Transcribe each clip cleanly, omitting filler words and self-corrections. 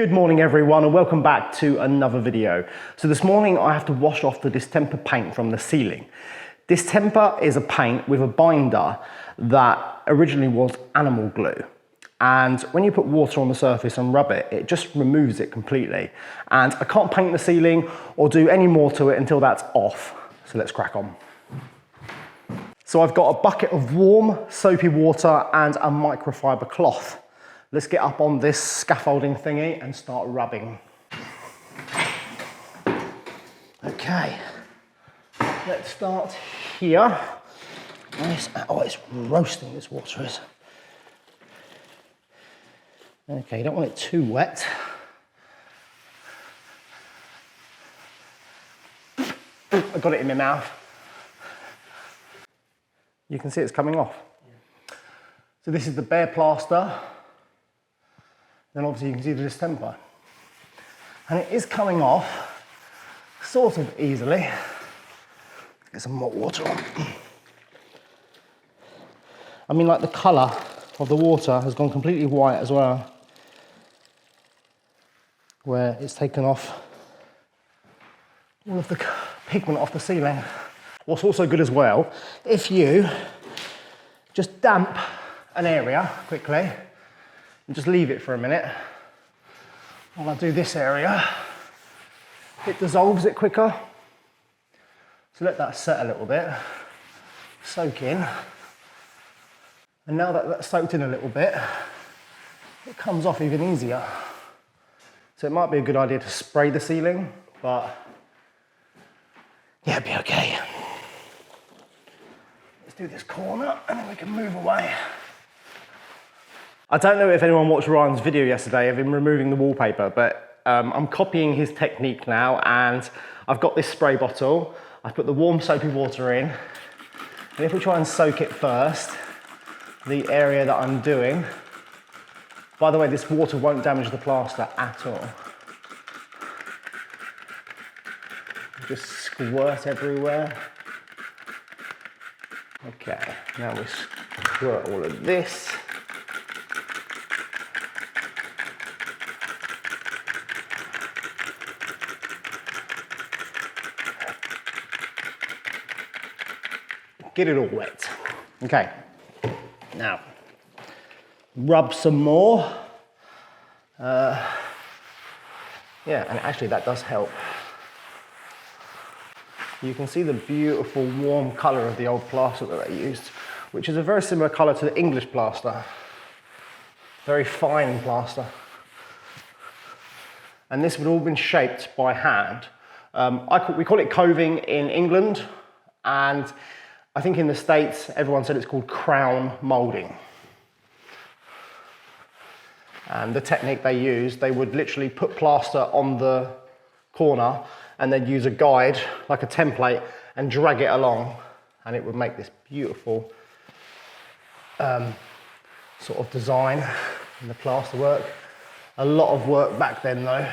Good morning everyone and welcome back to another video. So this morning I have to wash off the Distemper paint from the ceiling. Distemper is a paint with a binder that originally was animal glue. And when you put water on the surface and rub it, it just removes it completely. And I can't paint the ceiling or do any more to it until that's off. So let's crack on. So I've got a bucket of warm, soapy water and a microfiber cloth. Let's get up on this scaffolding thingy and start rubbing. Okay, let's start here. Nice. Oh, it's roasting, this water is. Okay, you don't want it too wet. I got it in my mouth. You can see it's coming off. So this is the bare plaster. Then obviously you can see the distemper. And it is coming off sort of easily. Get some more water on. I mean, like the colour of the water has gone completely white as well, where it's taken off all of the pigment off the ceiling. What's also good as well, if you just damp an area quickly and just leave it for a minute, while I do this area, it dissolves it quicker. So let that set a little bit, soak in. And now that that's soaked in a little bit, it comes off even easier. So it might be a good idea to spray the ceiling, but yeah, it'd be okay. Let's do this corner and then we can move away. I don't know if anyone watched Ryan's video yesterday of him removing the wallpaper, but I'm copying his technique now, and I've got this spray bottle. I've put the warm soapy water in, and if we try and soak it first, the area that I'm doing, by the way, this water won't damage the plaster at all. Just squirt everywhere. Okay, now we squirt all of this. Get it all wet. Okay, now rub some more. Yeah, and actually that does help. You can see the beautiful warm colour of the old plaster that they used, which is a very similar colour to the English plaster. Very fine plaster. And this would all been shaped by hand. We call it coving in England, and I think in the States, everyone said it's called crown moulding. And the technique they used, they would literally put plaster on the corner and then use a guide, like a template, and drag it along. And it would make this beautiful sort of design in the plaster work. A lot of work back then though.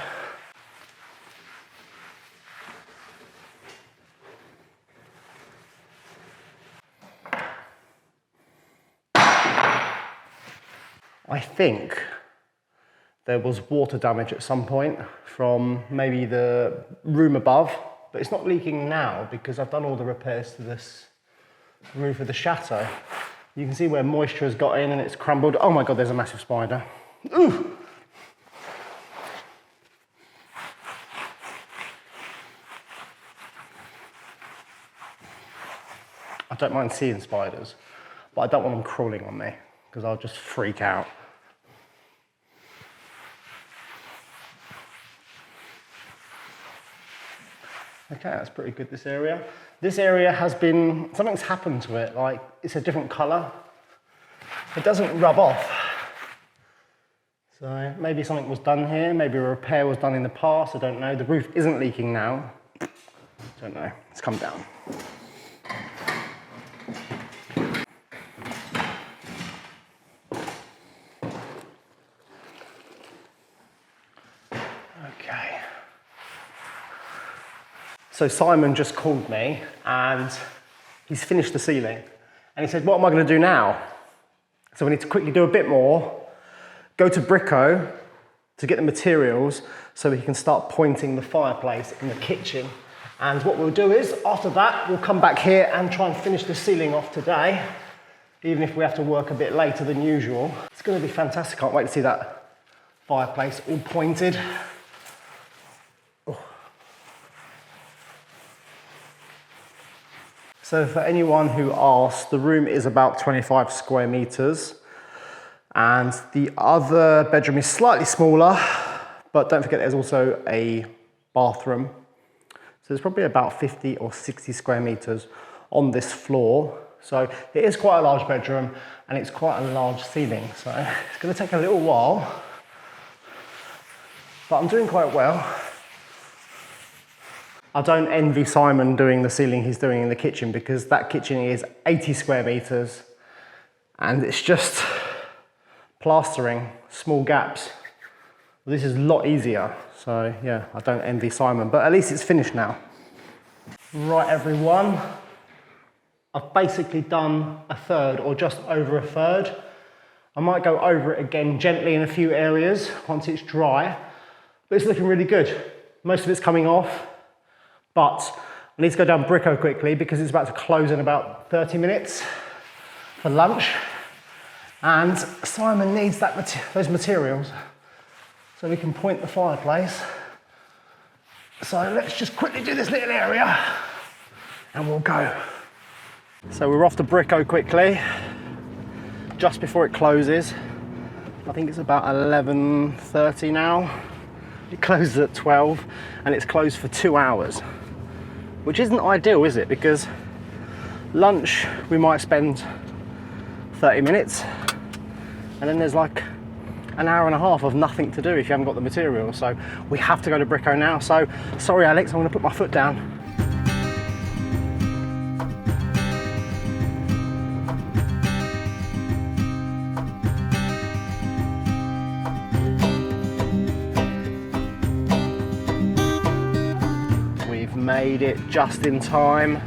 I think there was water damage at some point from maybe the room above, but it's not leaking now because I've done all the repairs to this roof of the Chateau. You can see where moisture has got in and it's crumbled. Oh my God, there's a massive spider. Ooh. I don't mind seeing spiders, but I don't want them crawling on me because I'll just freak out. Okay, that's pretty good, this area. This area has been, something's happened to it, like it's a different colour. It doesn't rub off. So maybe something was done here, maybe a repair was done in the past, I don't know. The roof isn't leaking now. Don't know, it's come down. Okay. So Simon just called me and he's finished the ceiling. And he said, what am I going to do now? So we need to quickly do a bit more, go to Bricco, to get the materials so we can start pointing the fireplace in the kitchen. And what we'll do is, after that, we'll come back here and try and finish the ceiling off today, even if we have to work a bit later than usual. It's going to be fantastic. Can't wait to see that fireplace all pointed. Oh. So for anyone who asks, the room is about 25 square meters, and the other bedroom is slightly smaller, but don't forget there's also a bathroom. So there's probably about 50 or 60 square meters on this floor. So it is quite a large bedroom and it's quite a large ceiling. So it's going to take a little while, but I'm doing quite well. I don't envy Simon doing the ceiling he's doing in the kitchen, because that kitchen is 80 square meters and it's just plastering small gaps. This is a lot easier. So yeah, I don't envy Simon, but at least it's finished now. Right everyone, I've basically done a third or just over a third. I might go over it again gently in a few areas once it's dry, but it's looking really good. Most of it's coming off, but I need to go down Bricco quickly because it's about to close in about 30 minutes for lunch. And Simon needs those materials so we can point the fireplace. So let's just quickly do this little area and we'll go. So we're off to Bricco quickly, just before it closes. I think it's about 11:30 now. It closes at 12 and it's closed for 2 hours, which isn't ideal, is it? Because lunch, we might spend 30 minutes and then there's like an hour and a half of nothing to do if you haven't got the material. So we have to go to Bricco now. So sorry Alex, I'm gonna put my foot down. We've made it just in time.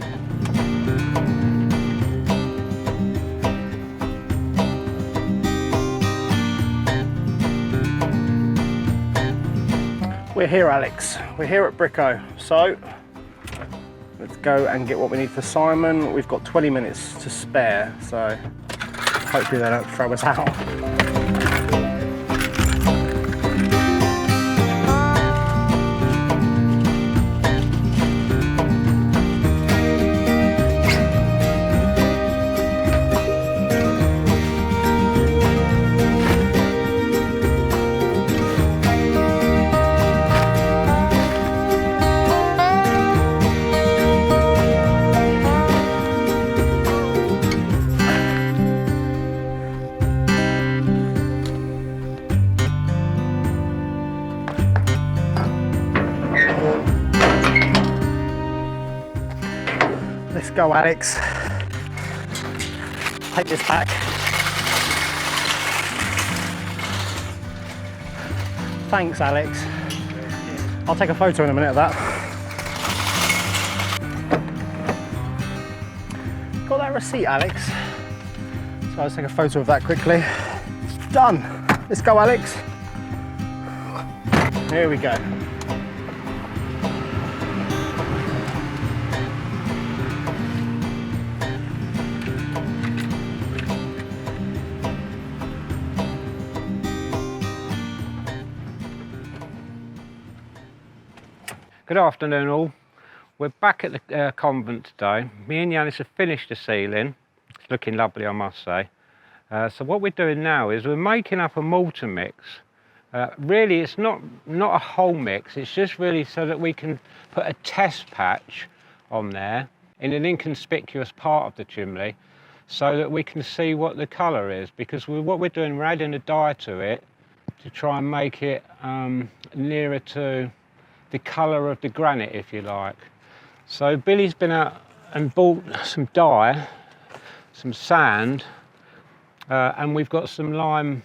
We're here, Alex. We're here at Bricco. So let's go and get what we need for Simon. We've got 20 minutes to spare, so hopefully they don't throw us out. Let's go, Alex. Take this back. Thanks, Alex. I'll take a photo in a minute of that. Got that receipt, Alex? So let's take a photo of that quickly. Done. Let's go, Alex. Here we go. Good afternoon all. We're back at the convent today. Me and Yanis have finished the ceiling. It's looking lovely, I must say. So what we're doing now is we're making up a mortar mix. Really it's not a whole mix, it's just really so that we can put a test patch on there in an inconspicuous part of the chimney so that we can see what the colour is, because what we're doing, we're adding a dye to it to try and make it nearer to the colour of the granite, if you like. So Billy's been out and bought some dye, some sand, and we've got some lime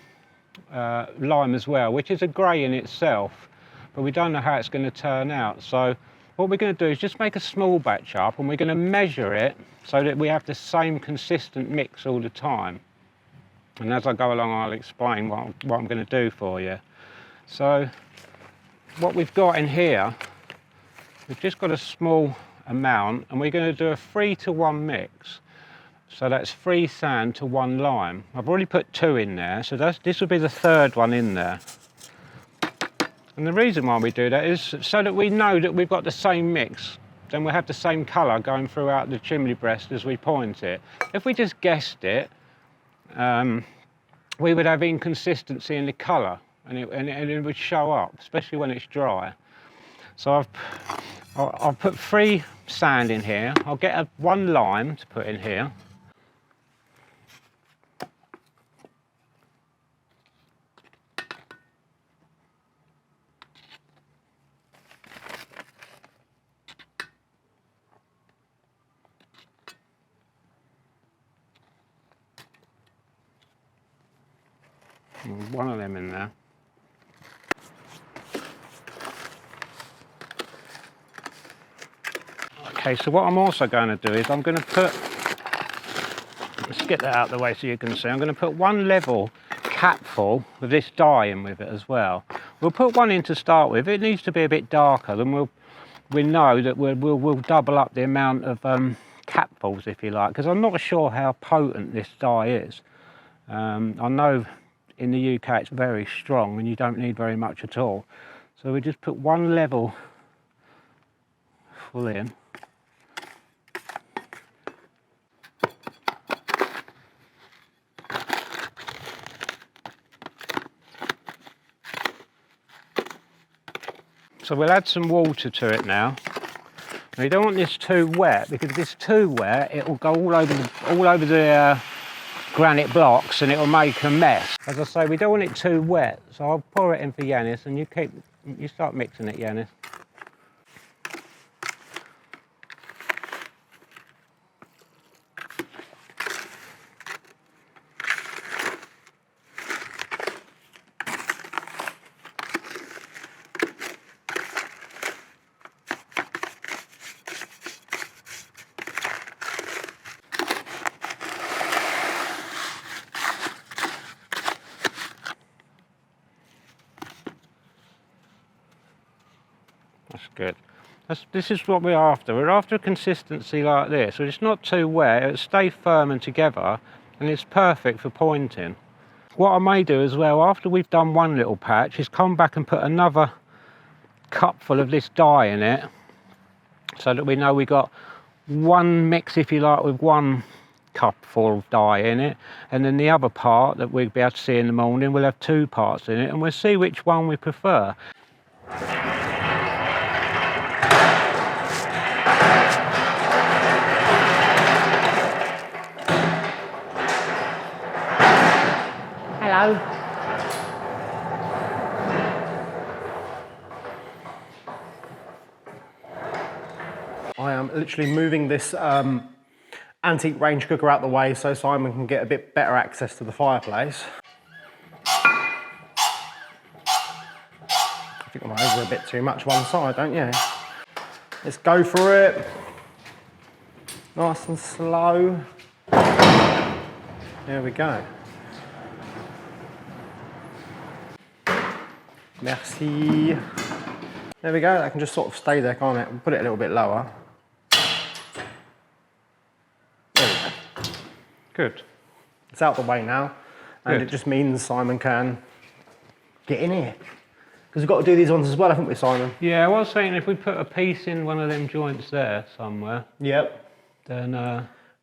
as well, which is a grey in itself, but we don't know how it's going to turn out. So what we're going to do is just make a small batch up, and we're going to measure it so that we have the same consistent mix all the time. And as I go along, I'll explain what I'm going to do for you. So what we've got in here, we've just got a small amount, and we're going to do a 3-to-1 mix. So that's 3 sand to 1 lime. I've already put 2 in there, so this will be the 3rd one in there. And the reason why we do that is so that we know that we've got the same mix. Then we'll have the same colour going throughout the chimney breast as we point it. If we just guessed it, we would have inconsistency in the colour, and it would show up, especially when it's dry. So I've put 3 sand in here. I'll get 1 lime to put in here. One of them in there. Okay, so what I'm also going to do is I'm going to put, let's get that out of the way so you can see, I'm going to put 1 level capful with this dye in with it as well. We'll put 1 in to start with. It needs to be a bit darker, then we know that we'll double up the amount of capfuls, if you like, because I'm not sure how potent this dye is. I know in the UK it's very strong and you don't need very much at all. So we just put 1 level full in. So we'll add some water to it now. Now you don't want this too wet, because if it's too wet it will go all over the granite blocks and it will make a mess. As I say, we don't want it too wet, so I'll pour it in for Yanis, and you start mixing it, Yanis. That's good. This is what we're after. We're after a consistency like this, so it's not too wet, it'll stay firm and together, and it's perfect for pointing. What I may do as well, after we've done 1 little patch, is come back and put another cupful of this dye in it, so that we know we got 1 mix, if you like, with 1 cupful of dye in it, and then the other part that we'll be able to see in the morning, we'll have 2 parts in it, and we'll see which one we prefer. Hello. I am literally moving this antique range cooker out the way so Simon can get a bit better access to the fireplace. I think I'm over a bit too much one side, don't you? Let's go for it. Nice and slow. There we go. Merci. There we go, that can just sort of stay there, can't it? We'll put it a little bit lower. There we go. Good. It's out the way now, and Good. it just means Simon can get in here. Because we've got to do these ones as well, haven't we, Simon? Yeah, I was saying if we put a piece in one of them joints there somewhere, Yep. then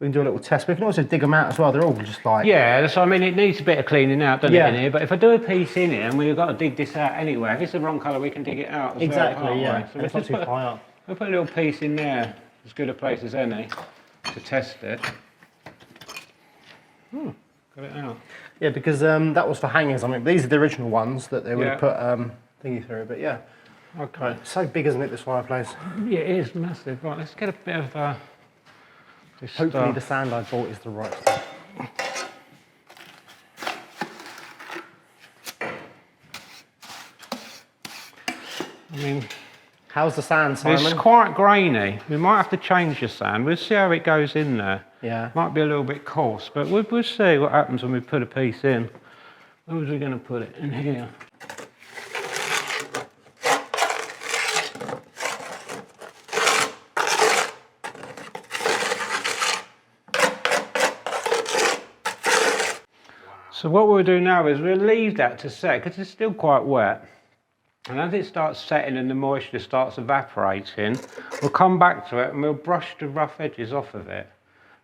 We can do a little test. We can also dig them out as well. They're all just like... yeah, so I mean it needs a bit of cleaning out, doesn't Yeah. it, in here? But if I do a piece in here and we've got to dig this out anyway, if it's the wrong colour we can dig it out as Exactly, well, yeah. can't we? So And it's not too high up. we'll put a little piece in there, as good a place as any, to test it. Got it out. Yeah, because that was for hangers. I mean, these are the original ones that they would have put thingy through, but yeah. Okay. It's so big, isn't it, this fireplace? Yeah, it is massive. Right, let's get a bit of this Hopefully stuff. the sand I bought is the right stuff. I mean, How's the sand, Simon? it's quite grainy. We might have to change the sand. We'll see how it goes in there. Yeah. Might be a little bit coarse, but we'll see what happens when we put a piece in. Where was we going to put it? In here. So what we'll do now is we'll leave that to set because it's still quite wet. And as it starts setting and the moisture starts evaporating, we'll come back to it and we'll brush the rough edges off of it.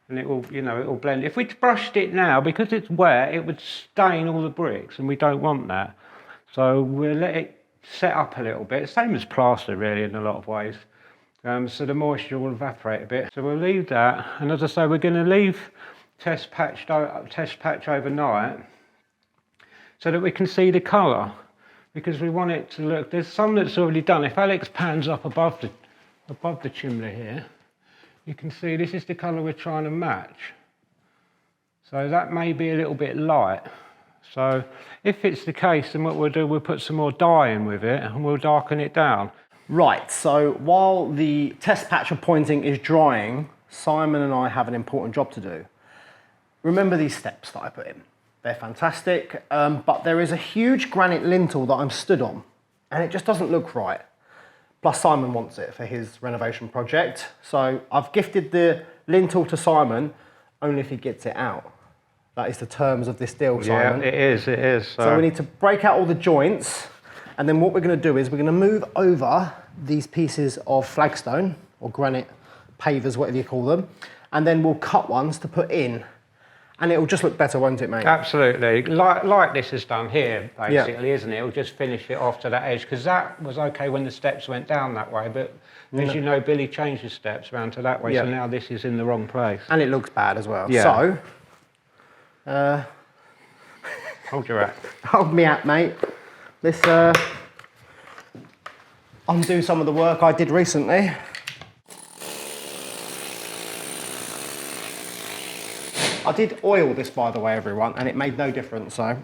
And it will, you know, it will blend. If we brushed it now, because it's wet, it would stain all the bricks and we don't want that. So we'll let it set up a little bit, same as plaster really in a lot of ways. So the moisture will evaporate a bit. So we'll leave that. And as I say, we're going to leave test patch overnight so that we can see the colour. Because we want it to look, there's some that's already done. If Alex pans up above the chimney here, you can see this is the colour we're trying to match. So that may be a little bit light. So if it's the case, then what we'll do, we'll put some more dye in with it and we'll darken it down. Right, so while the test patch of pointing is drying, Simon and I have an important job to do. Remember these steps that I put in. They're fantastic, but there is a huge granite lintel that I'm stood on and it just doesn't look right. Plus Simon wants it for his renovation project. So I've gifted the lintel to Simon only if he gets it out. That is the terms of this deal, Simon. Yeah, it is. So we need to break out all the joints and then what we're going to do is we're going to move over these pieces of flagstone or granite pavers, whatever you call them, and then we'll cut ones to put in. And it'll just look better, won't it, mate? Absolutely. Like this is done here, basically, isn't it? It'll just finish it off to that edge, because that was okay when the steps went down that way, but as you know, Billy changed the steps around to that way, so now this is in the wrong place. And it looks bad as well. Yeah. So, hold your hat. Hold me hat, mate. Let's undo some of the work I did recently. I did oil this, by the way, everyone, and it made no difference, so.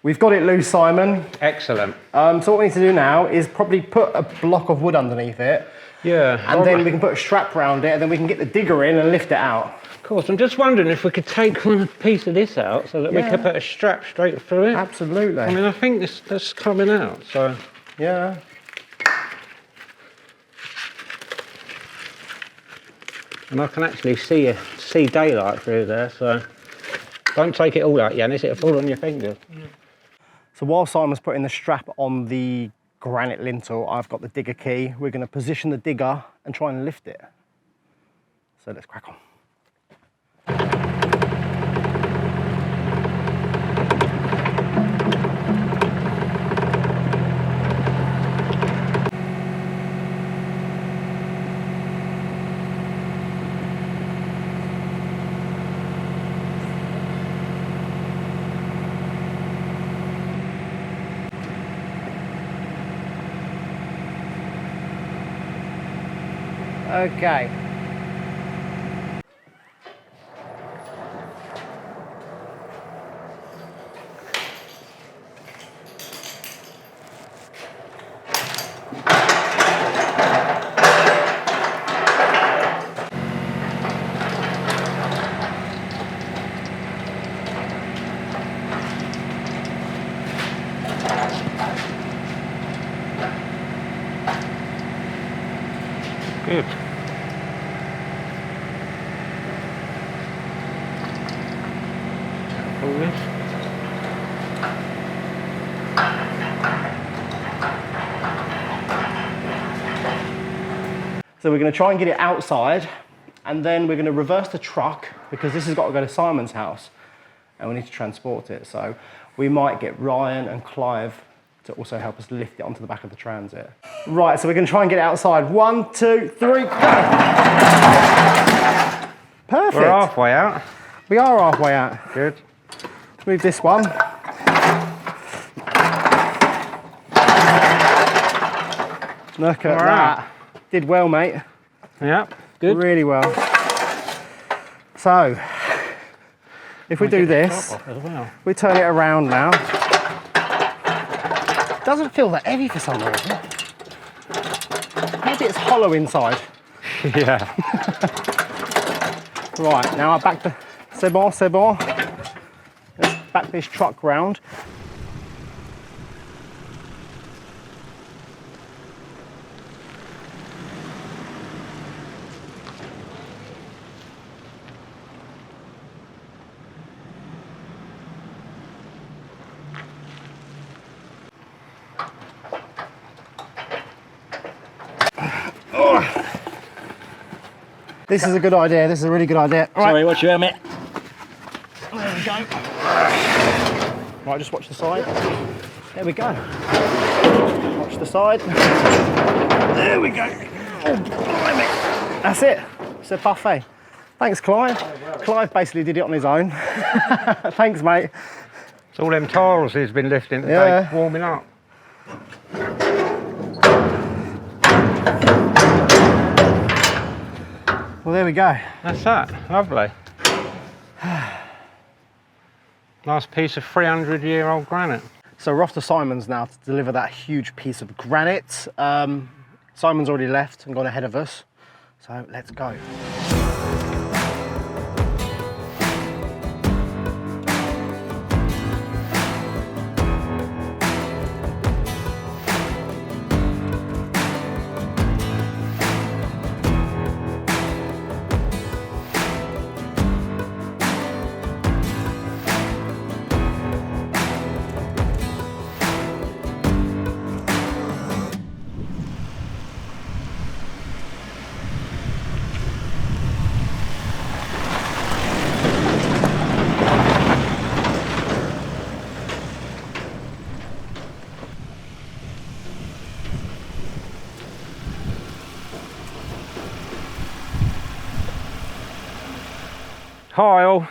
We've got it loose, Simon. Excellent. So what we need to do now is probably put a block of wood underneath it. Yeah. And then we can put a strap around it and then we can get the digger in and lift it out. Of course, I'm just wondering if we could take one piece of this out so that we could put a strap straight through it. Absolutely. I mean, I think that's coming out, so. Yeah. And I can actually see daylight through there, so. Don't take it all out, Yanis, it'll fall on your fingers. So while Simon's putting the strap on the granite lintel, I've got the digger key. We're going to position the digger and try and lift it. So let's crack on. Okay. Good. Pull this. So we're going to try and get it outside and then we're going to reverse the truck because this has got to go to Simon's house and we need to transport it. So we might get Ryan and Clive to also help us lift it onto the back of the Transit. Right, so we're going to try and get it outside. 1, 2, 3, go! Perfect. We're halfway out. We are halfway out. Good. Let's move this one. Look at that. Did well, mate. Yeah, good. Really well. So, if we do this, as well. we turn it around now. Doesn't feel that heavy for some reason. Maybe it's hollow inside. Yeah. Right, now I back the... C'est bon, c'est bon. Let's back this truck round. This is a good idea. This is a really good idea. All right. Sorry, what's your helmet? There we go. Right, just watch the side. There we go. Watch the side. There we go. Oh, blimey. That's it. It's a parfait. Thanks, Clive. Clive basically did it on his own. Thanks, mate. It's all them tiles he's been lifting today, warming up. Well, there we go. That's that. Lovely. Nice piece of 300-year-old granite. So we're off to Simon's now to deliver that huge piece of granite. Simon's already left and gone ahead of us. So let's go. Hi all,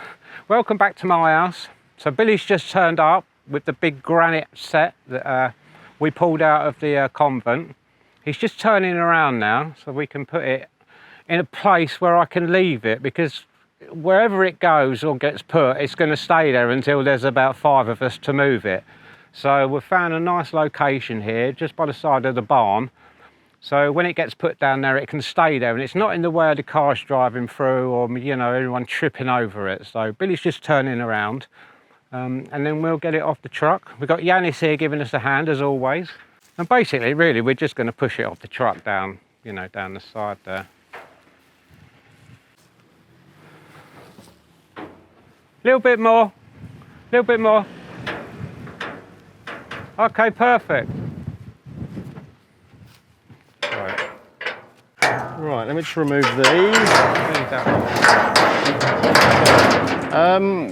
welcome back to my house. So Billy's just turned up with the big granite set that we pulled out of the convent. He's just turning around now so we can put it in a place where I can leave it, because wherever it goes or gets put, it's going to stay there until there's about 5 of us to move it. So we've found a nice location here just by the side of the barn. So when it gets put down there, it can stay there and it's not in the way of the cars driving through or, you know, everyone tripping over it. So Billy's just turning around and then we'll get it off the truck. We've got Yanis here giving us a hand as always. And basically, really, we're just going to push it off the truck down, you know, down the side there. Little bit more, little bit more. Okay, perfect. Right, let me just remove these.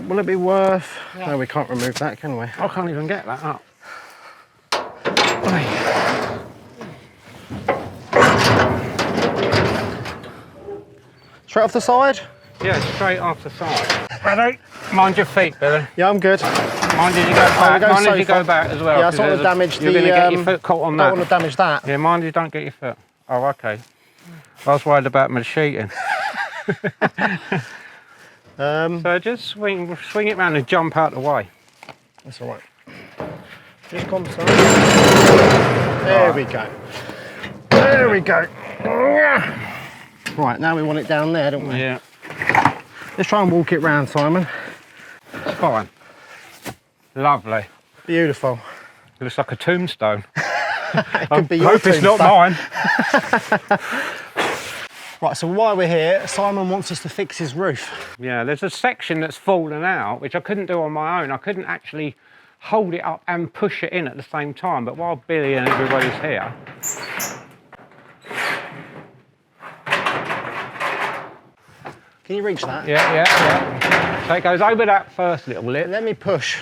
Will it be worth... Yeah. No, we can't remove that, can we? I can't even get that up. Straight off the side? Yeah, straight off the side. Ready? Mind your feet, Billy. Yeah, I'm good. Mind as you go back. Mind as you go back as well. Yeah, I don't want to damage the... You're going to get your foot caught on that. I don't want to damage that. Yeah, mind you don't get your foot. Oh, okay. I was worried about my sheeting. So just swing it round and jump out the way. That's all right. Just come to... There we go. There we go. Right, now we want it down there, don't we? Yeah. Let's try and walk it round, Simon. It's fine. Lovely. Beautiful. It looks like a tombstone. It could be I hope it's not mine. Right, so while we're here, Simon wants us to fix his roof. Yeah, there's a section that's fallen out, which I couldn't do on my own. I couldn't actually hold it up and push it in at the same time. But while Billy and everybody's here... Can you reach that? Yeah. So it goes over that first little lip. Let me push.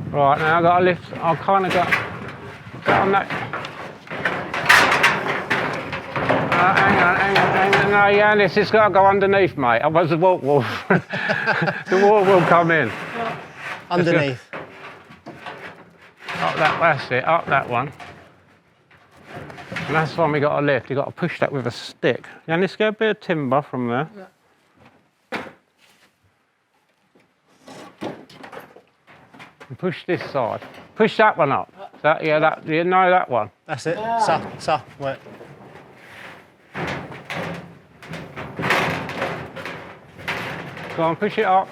Right, now I've got to lift, I've kind of got on that. Hang on. No, yeah, this has got to go underneath, mate. Otherwise the water will, the water will come in. Underneath. Up that, that's it, up that one. And that's the one we got to lift. You've got to push that with a stick. And let's get a bit of timber from there. Yeah. And push this side. Push that one up. That, yeah, that one. That's it. Wait. Go on, push it up.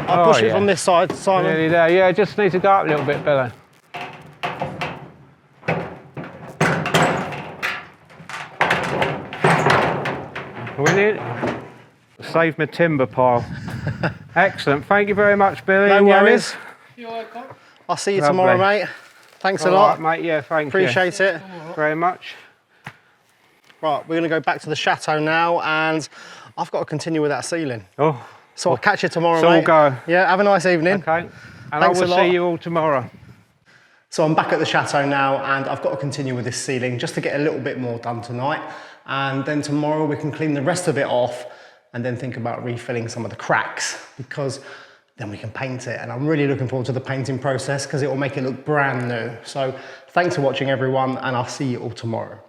I'll push it from this side, Simon. Nearly there. Yeah, just need to go up a little bit better. We need save my timber pile. Excellent. Thank you very much, Billy. No worries. You're welcome. I'll see you Lovely. tomorrow, mate. Thanks a All lot. right, mate. Yeah, thank you. Appreciate it. Very much. Right, we're going to go back to the chateau now, and I've got to continue with that ceiling. Oh. So I'll catch you tomorrow, So mate. we'll go. Yeah, have a nice evening. Okay. And Thanks I a will lot. see you all tomorrow. So I'm back at the chateau now, and I've got to continue with this ceiling just to get a little bit more done tonight. And then tomorrow we can clean the rest of it off and then think about refilling some of the cracks, because then we can paint it. And I'm really looking forward to the painting process because it will make it look brand new. So thanks for watching, everyone, and I'll see you all tomorrow.